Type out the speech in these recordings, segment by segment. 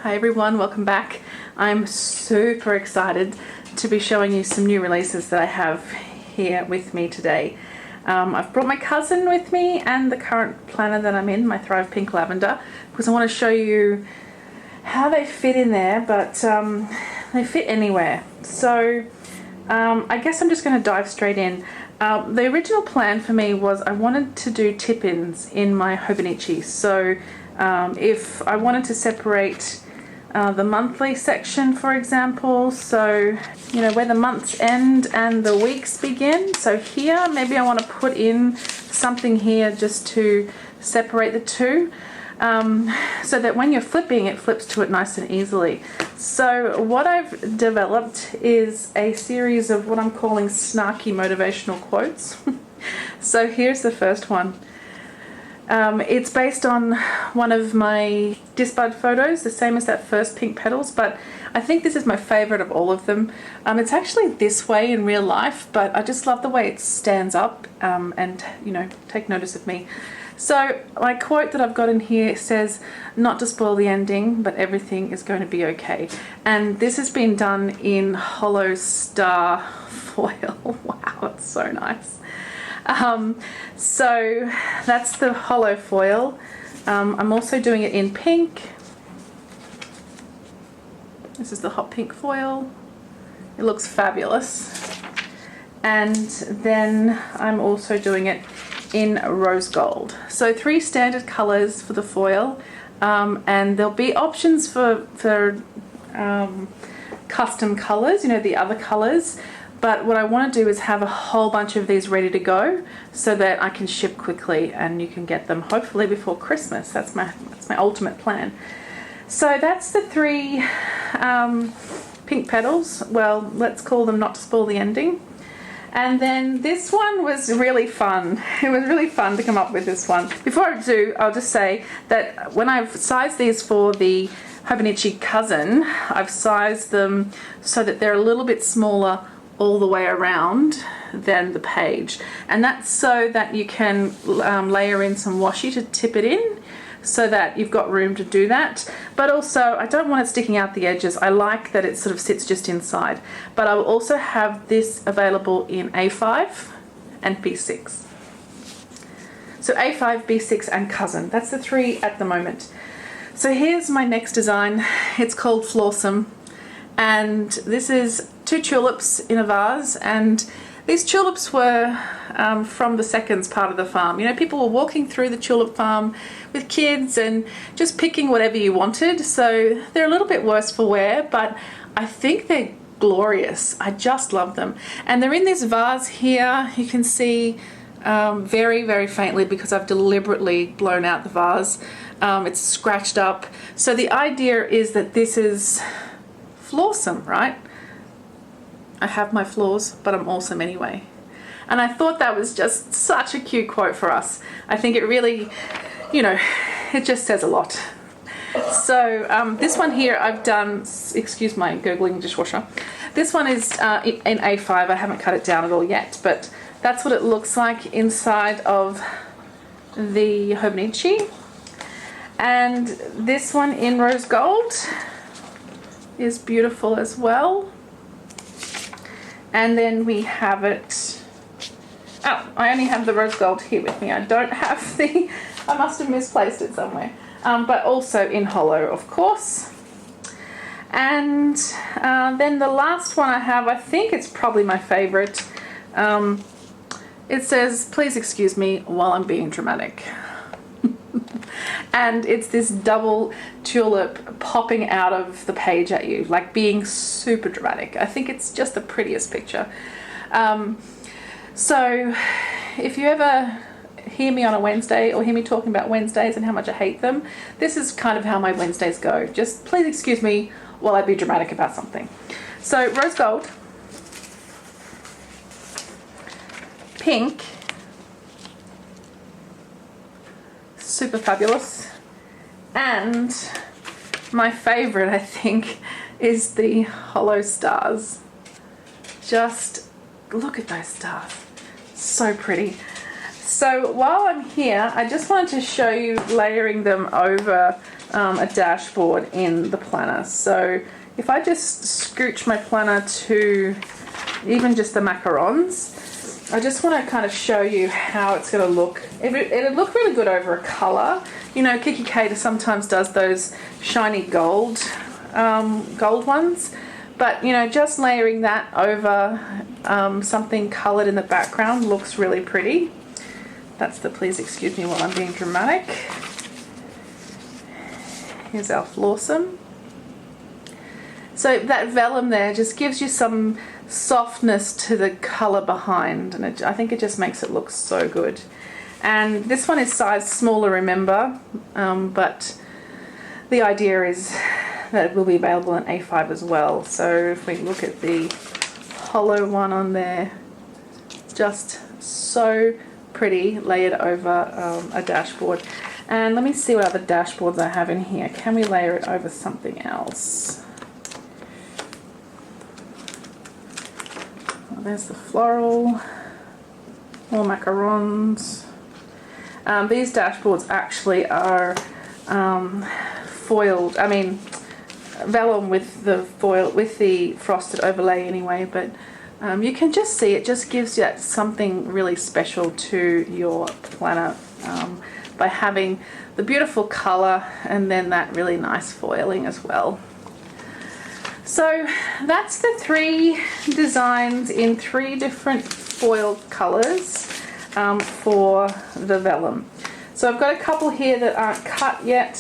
Hi everyone, welcome back. I'm super excited to be showing you some new releases that I have here with me today. I've brought my cousin with me and the current planner that I'm in, my Thrive Pink Lavender, because I want to show you how they fit in there, but they fit anywhere. So I guess I'm just going to dive straight in. The original plan for me was I wanted to do tip-ins in my Hobonichi. So if I wanted to separate the monthly section, for example, so you know where the months end and the weeks begin. So here maybe I want to put in something here just to separate the two, so that when you're flipping, it flips to it nice and easily. So what I've developed is a series of what I'm calling snarky motivational quotes. So here's the first one. It's based on one of my Disbud photos, the same as that first Pink Petals, but I think this is my favorite of all of them. It's actually this way in real life, but I just love the way it stands up, and you know, take notice of me. So my quote that I've got in here says, "Not to spoil the ending, but everything is going to be okay." And this has been done in hollow star foil. Wow, it's so nice. So that's the hollow foil. I'm also doing it in pink. This is the hot pink foil. It looks fabulous. And then I'm also doing it in rose gold. So 3 standard colors for the foil, and there'll be options for custom colors, you know, the other colors. But what I want to do is have a whole bunch of these ready to go so that I can ship quickly and you can get them hopefully before Christmas. That's my ultimate plan. So that's the 3 Pink Petals. Well, let's call them Not to Spoil the Ending. And then this one was really fun. It was really fun to come up with this one. Before I do, I'll just say that when I've sized these for the Hobonichi cousin, I've sized them so that they're a little bit smaller all the way around than the page, and that's so that you can layer in some washi to tip it in so that you've got room to do that. But also I don't want it sticking out the edges. I like that it sort of sits just inside. But I will also have this available in A5 and B6. So A5, B6 and cousin, that's the 3 at the moment. So here's my next design. It's called Flawsome, and this is 2 tulips in a vase, and these tulips were from the Seconds part of the farm. You know, people were walking through the tulip farm with kids and just picking whatever you wanted. So they're a little bit worse for wear, but I think they're glorious. I just love them. And they're in this vase here. You can see very, very faintly because I've deliberately blown out the vase. It's scratched up. So the idea is that this is flawsome, right? I have my flaws, but I'm awesome anyway. And I thought that was just such a cute quote for us. I think it really, you know, it just says a lot. So this one here I've done, excuse my gurgling dishwasher. This one is in A5. I haven't cut it down at all yet, but that's what it looks like inside of the Hobonichi. And this one in rose gold is beautiful as well. And then we have it, oh, I only have the rose gold here with me. I don't have the, I must have misplaced it somewhere. But also in hollow, of course. And then the last one I have, I think it's probably my favorite. It says, "Please excuse me while I'm being dramatic." And it's this double tulip popping out of the page at you, like being super dramatic. I think it's just the prettiest picture. So if you ever hear me on a Wednesday or hear me talking about Wednesdays and how much I hate them, this is kind of how my Wednesdays go. Just please excuse me while I be dramatic about something. So rose gold, pink, super fabulous, and my favorite I think is the hollow stars. Just look at those stars, so pretty. So while I'm here, I just wanted to show you layering them over a dashboard in the planner. So if I just scooch my planner to even just the macarons, I just want to kind of show you how it's going to look. It'll look really good over a colour. You know, Kikki K sometimes does those shiny gold ones. But, you know, just layering that over something coloured in the background looks really pretty. That's the please excuse me while I'm being dramatic. Here's our Flawsome. So that vellum there just gives you some softness to the colour behind, and I think it just makes it look so good. And this one is size smaller, remember, but the idea is that it will be available in A5 as well. So if we look at the hollow one on there, just so pretty layered over a dashboard. And let me see what other dashboards I have in here. Can we layer it over something else? Well, there's the floral, more macarons. These dashboards actually are foiled, vellum with the foil, with the frosted overlay anyway, but you can just see it just gives you something really special to your planner by having the beautiful colour and then that really nice foiling as well. So that's the 3 designs in 3 different foiled colours for the vellum. So I've got a couple here that aren't cut yet,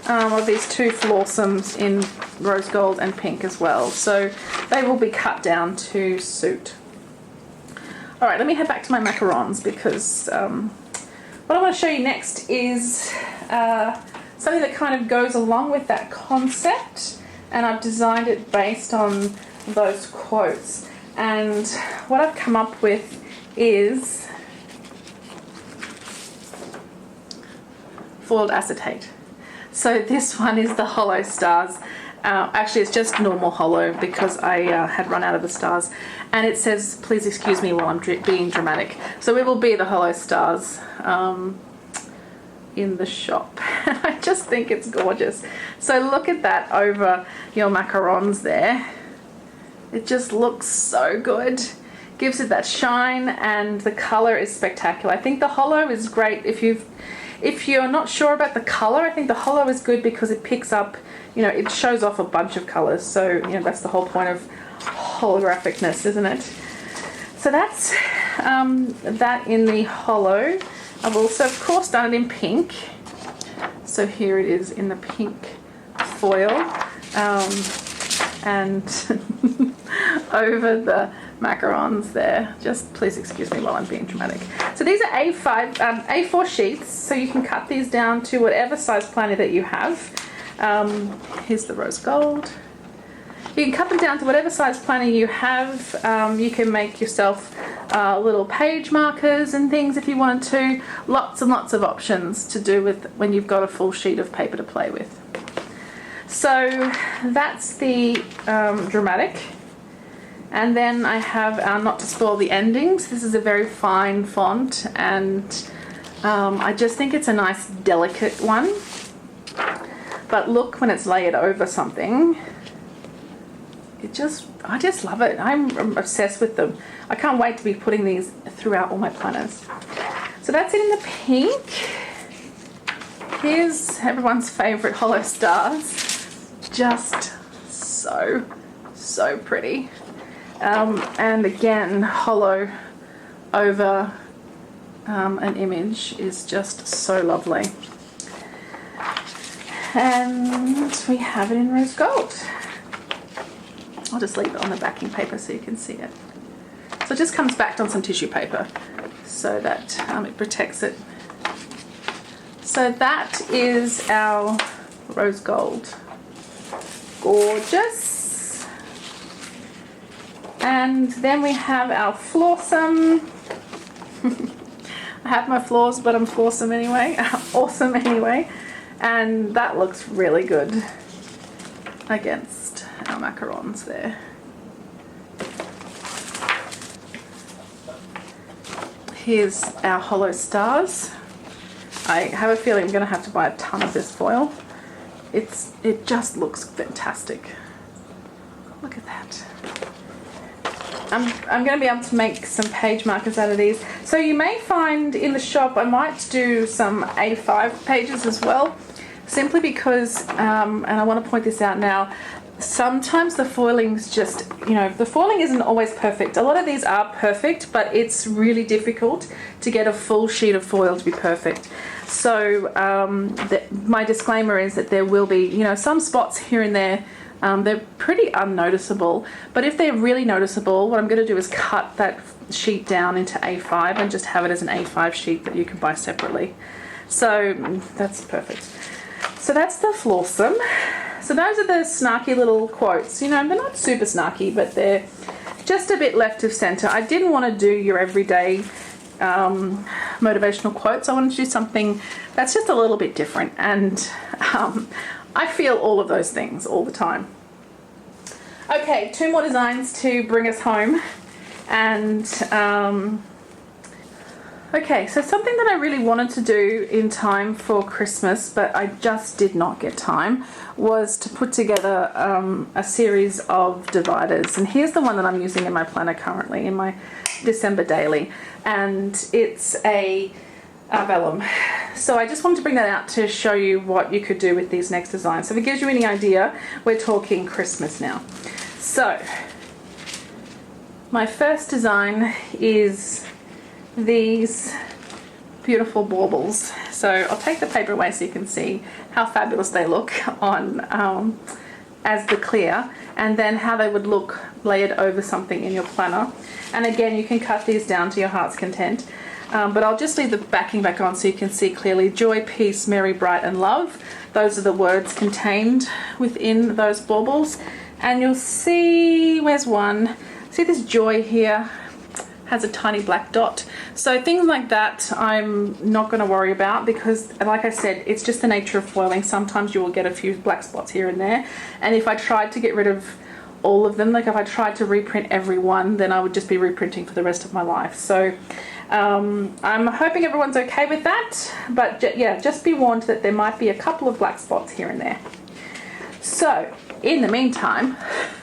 of these 2 Flawsomes in rose gold and pink as well. So they will be cut down to suit. Alright, let me head back to my macarons because what I want to show you next is something that kind of goes along with that concept, and I've designed it based on those quotes. And what I've come up with is foiled acetate. So this one is the hollow stars. Actually, it's just normal hollow because I had run out of the stars. And it says, please excuse me while I'm being dramatic. So it will be the hollow stars in the shop. I just think it's gorgeous. So look at that over your macarons there. It just looks so good. Gives it that shine, and the colour is spectacular. I think the hollow is great if you're not sure about the colour. I think the hollow is good because it picks up, you know, it shows off a bunch of colours. So, you know, that's the whole point of holographicness, isn't it? So that's that in the hollow. I've also, of course, done it in pink. So here it is in the pink foil. And over the macarons there. Just please excuse me while I'm being dramatic. So these are A4 sheets, so you can cut these down to whatever size planner that you have. Here's the rose gold. You can cut them down to whatever size planner you have. You can make yourself little page markers and things if you wanted to. Lots and lots of options to do with when you've got a full sheet of paper to play with. So that's the dramatic. And then I have our Not to Spoil the Endings. This is a very fine font, and I just think it's a nice delicate one. But look when it's layered over something. I just love it. I'm obsessed with them. I can't wait to be putting these throughout all my planners. So that's it in the pink. Here's everyone's favourite hollow stars. Just so pretty. And again, hollow over an image is just so lovely. And we have it in rose gold. I'll just leave it on the backing paper so you can see it. So it just comes back on some tissue paper so that it protects it. So that is our rose gold. Gorgeous. And then we have our Flawsome. I have my flaws, but I'm Flawsome anyway. Awesome anyway. And that looks really good against our macarons there. here's our hollow stars. I have a feeling I'm going to have to buy a ton of this foil. It just looks fantastic. Look at that. I'm going to be able to make some page markers out of these. So you may find in the shop I might do some A5 pages as well, simply because, and I want to point this out now, sometimes the foiling's just, the foiling isn't always perfect. A lot of these are perfect, but it's really difficult to get a full sheet of foil to be perfect. So my disclaimer is that there will be, some spots here and there. They're pretty unnoticeable, but if they're really noticeable, what I'm going to do is cut that sheet down into A5 and just have it as an A5 sheet that you can buy separately. So that's perfect. So that's the Flawsome. So those are the snarky little quotes. They're not super snarky, but they're just a bit left of center. I didn't want to do your everyday motivational quotes. I wanted to do something that's just a little bit different, and I feel all of those things all the time. Okay, 2 more designs to bring us home. And okay, so something that I really wanted to do in time for Christmas, but I just did not get time, was to put together a series of dividers. And here's the one that I'm using in my planner currently, in my December daily. And it's a vellum. So I just wanted to bring that out to show you what you could do with these next designs. So if it gives you any idea, we're talking Christmas now. So my first design is these beautiful baubles. So I'll take the paper away so you can see how fabulous they look on as the clear, and then how they would look layered over something in your planner. And again, you can cut these down to your heart's content. But I'll just leave the backing back on so you can see clearly. Joy, peace, merry, bright, and love. Those are the words contained within those baubles. And you'll see, where's one? See this joy here? Has a tiny black dot. So things like that I'm not going to worry about, because like I said, it's just the nature of foiling. Sometimes you will get a few black spots here and there. And if I tried to get rid of all of them, like if I tried to reprint every one, then I would just be reprinting for the rest of my life. So I'm hoping everyone's okay with that, but yeah, just be warned that there might be a couple of black spots here and there. So in the meantime,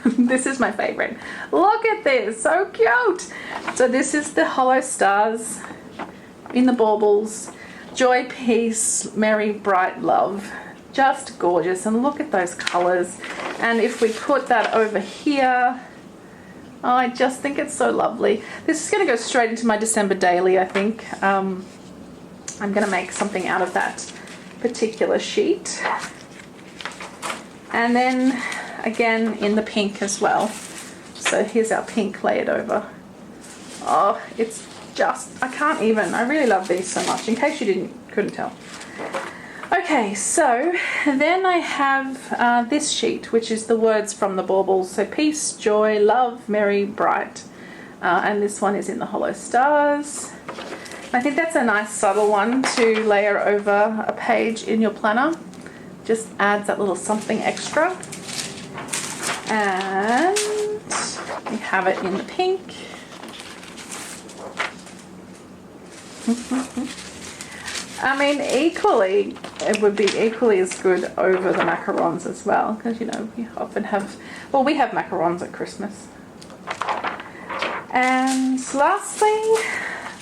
this is my favorite. Look at this, so cute. So this is the hollow stars in the baubles. Joy, peace, merry, bright, love. Just gorgeous. And look at those colors. And if we put that over here, oh, I just think it's so lovely. This is going to go straight into my December daily, I think. I'm going to make something out of that particular sheet. And then, again, in the pink as well. So here's our pink layered over. Oh, it's just, I can't even. I really love these so much, in case you couldn't tell. Okay, so then I have this sheet, which is the words from the baubles. So peace, joy, love, merry, bright. And this one is in the hollow stars. I think that's a nice subtle one to layer over a page in your planner. Just adds that little something extra. And we have it in the pink. I mean, equally, it would be equally as good over the macarons as well, because, we often have, well, we have macarons at Christmas. And lastly,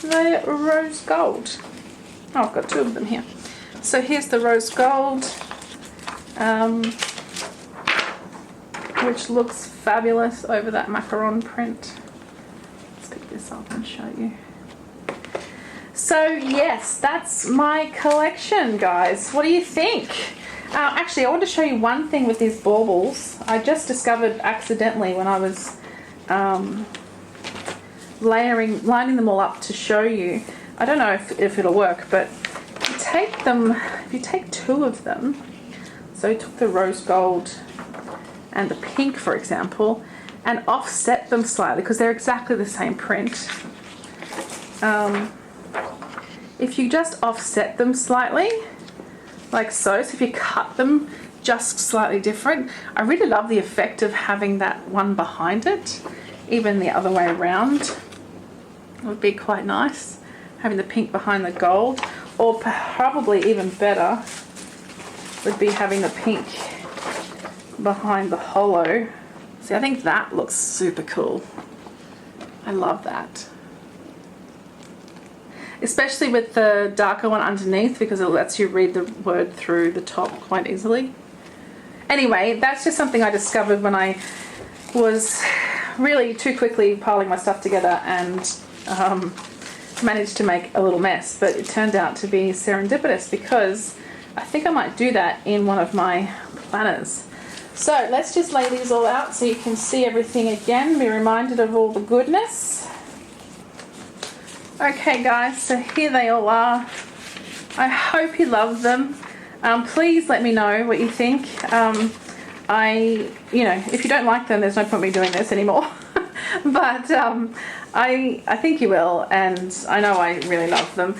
the rose gold. Oh, I've got 2 of them here. So here's the rose gold, which looks fabulous over that macaron print. Let's pick this up and show you. So yes, that's my collection, guys. What do you think? Actually, I want to show you one thing with these baubles. I just discovered accidentally when I was lining them all up to show you. I don't know if it'll work, but if you take 2 of them, so I took the rose gold and the pink, for example, and offset them slightly, because they're exactly the same print. If you just offset them slightly, like so if you cut them just slightly different, I really love the effect of having that one behind it, even the other way around. It would be quite nice. having the pink behind the gold, or probably even better would be having the pink behind the holo. See, I think that looks super cool. I love that. Especially with the darker one underneath, because it lets you read the word through the top quite easily. Anyway, that's just something I discovered when I was really too quickly piling my stuff together and managed to make a little mess. But it turned out to be serendipitous, because I think I might do that in one of my planners. So let's just lay these all out so you can see everything again, be reminded of all the goodness. Okay guys, so here they all are. I hope you love them. Please let me know what you think. If you don't like them, there's no point me doing this anymore. But I think you will, and I know I really love them.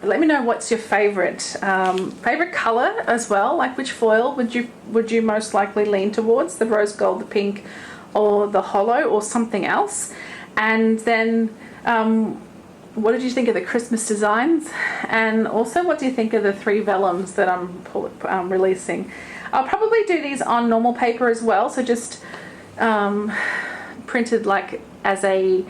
Let me know what's your favorite color as well. Like, which foil would you most likely lean towards? The rose gold, the pink, or the holo, or something else? And then what did you think of the Christmas designs? And also, what do you think of the 3 vellums that I'm releasing? I'll probably do these on normal paper as well, so just printed like as a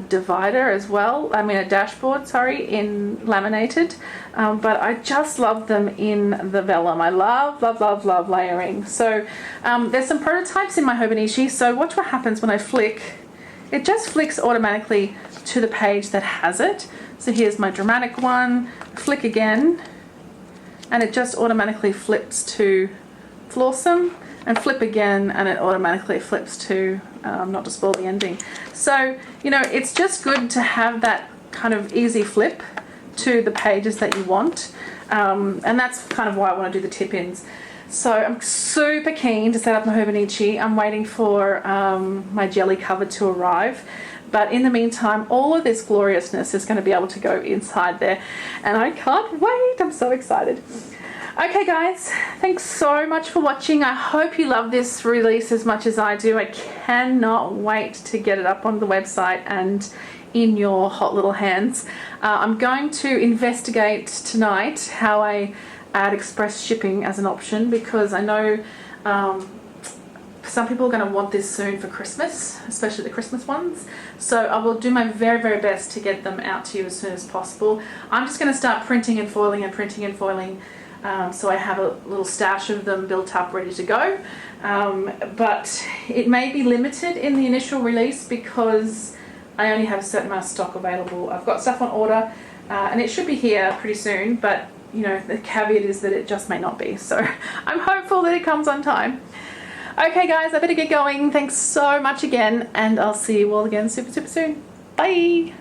divider as well. I mean a dashboard, sorry, in laminated. But I just love them in the vellum. I love layering. So there's some prototypes in my Hobonichi. So watch what happens when I flick. It just flicks automatically to the page that has it. So here's my dramatic one. Flick again, and it just automatically flips to Flawsome, and flip again, and it automatically flips to Not to Spoil the Ending. So, you know, it's just good to have that kind of easy flip to the pages that you want. And that's kind of why I want to do the tip-ins. So I'm super keen to set up my Hobonichi. I'm waiting for my jelly cover to arrive. But in the meantime, all of this gloriousness is going to be able to go inside there. And I can't wait. I'm so excited. Okay guys, thanks so much for watching. I hope you love this release as much as I do. I cannot wait to get it up on the website and in your hot little hands. I'm going to investigate tonight how I add express shipping as an option, because I know some people are going to want this soon for Christmas, especially the Christmas ones. So I will do my very, very best to get them out to you as soon as possible. I'm just going to start printing and foiling and printing and foiling. So I have a little stash of them built up ready to go, but it may be limited in the initial release because I only have a certain amount of stock available. I've got stuff on order and it should be here pretty soon, but you know, the caveat is that it just may not be, so I'm hopeful that it comes on time. Okay guys, I better get going. Thanks so much again, and I'll see you all again super soon. Bye!